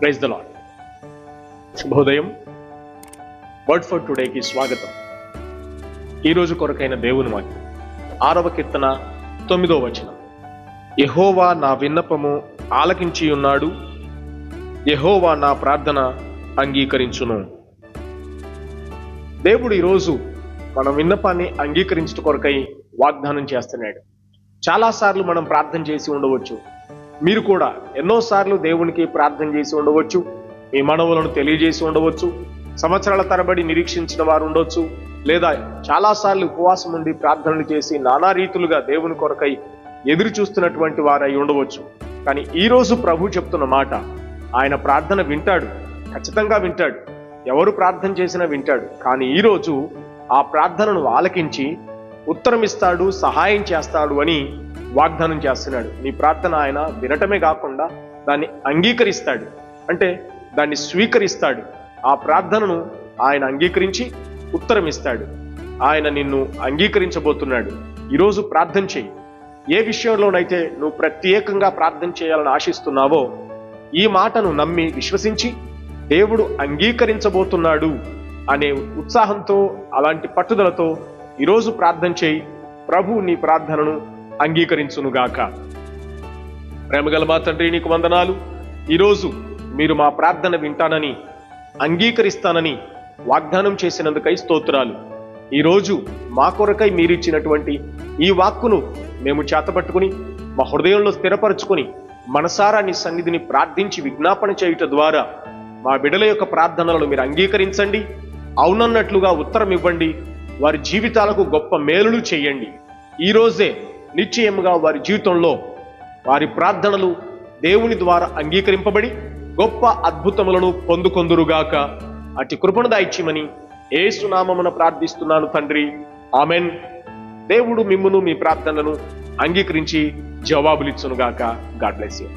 Praise the lord. శుభోదయం. Word for టుడేకి స్వాగతం. ఈరోజు కొరకైన దేవుని వాక్యం 6వ కీర్తన 9వ వచనం. యెహోవా నా విన్నపము ఆలకించి ఉన్నాడు, యెహోవా నా ప్రార్థన అంగీకరించును. దేవుడు ఈరోజు మన విన్నపాన్ని అంగీకరించుట కొరకై వాగ్దానం చేస్తున్నాడు. చాలాసార్లు మనం ప్రార్థన చేసి ఉండవచ్చు. మీరు కూడా ఎన్నోసార్లు దేవునికి ప్రార్థన చేసి ఉండవచ్చు. మీ మనవులను తెలియజేసి ఉండవచ్చు. సంవత్సరాల తరబడి నిరీక్షించిన వారు ఉండొచ్చు. లేదా చాలాసార్లు ఉపవాసం ఉండి ప్రార్థనలు చేసి నానా రీతులుగా దేవుని కొరకై ఎదురు చూస్తున్నటువంటి వారై ఉండవచ్చు. కానీ ఈరోజు ప్రభు చెప్తున్న మాట, ఆయన ప్రార్థన వింటాడు, ఖచ్చితంగా వింటాడు. ఎవరు ప్రార్థన చేసినా వింటాడు. కానీ ఈరోజు ఆ ప్రార్థనను ఆలకించి ఉత్తరం ఇస్తాడు, సహాయం చేస్తాడు అని వాగ్దానం చేస్తున్నాడు. నీ ప్రార్థన ఆయన వినటమే కాకుండా దాన్ని అంగీకరిస్తాడు, అంటే దాన్ని స్వీకరిస్తాడు. ఆ ప్రార్థనను ఆయన అంగీకరించి ఉత్తరం ఇస్తాడు. ఆయన నిన్ను అంగీకరించబోతున్నాడు. ఈరోజు ప్రార్థన చేయి. ఏ విషయంలోనైతే నువ్వు ప్రత్యేకంగా ప్రార్థన చేయాలని ఆశిస్తున్నావో ఈ మాటను నమ్మి విశ్వసించి దేవుడు అంగీకరించబోతున్నాడు అనే ఉత్సాహంతో, అలాంటి పట్టుదలతో ఈరోజు ప్రార్థన చేయి. ప్రభు నీ ప్రార్థనను అంగీకరించునుగాక. ప్రేమగల మా తండ్రి, నీకు వందనాలు. ఈరోజు మీరు మా ప్రార్థన వింటానని, అంగీకరిస్తానని వాగ్దానం చేసినందుకై స్తోత్రాలు. ఈరోజు మా కొరకై మీరిచ్చినటువంటి ఈ వాక్కును మేము చేతపట్టుకుని మా హృదయంలో స్థిరపరచుకొని మనసారా నీ సన్నిధిని ప్రార్థించి విజ్ఞాపన చేయుట ద్వారా మా బిడ్డల యొక్క ప్రార్థనలను మీరు అంగీకరించండి. అవునన్నట్లుగా ఉత్తరం ఇవ్వండి. వారి జీవితాలకు గొప్ప మేలులు చేయండి. ఈరోజే నిశ్చయముగా వారి జీవితంలో వారి ప్రార్థనలు దేవుని ద్వారా అంగీకరింపబడి గొప్ప అద్భుతములను పొందుకొందురుగాక. అట్టి కృపను దయచేయమని యేసు నామమున ప్రార్థిస్తున్నాను తండ్రి, ఆమెన్. దేవుడు మిమ్మును మీ ప్రార్థనలను అంగీకరించి జవాబులిచ్చునుగాక. God bless you.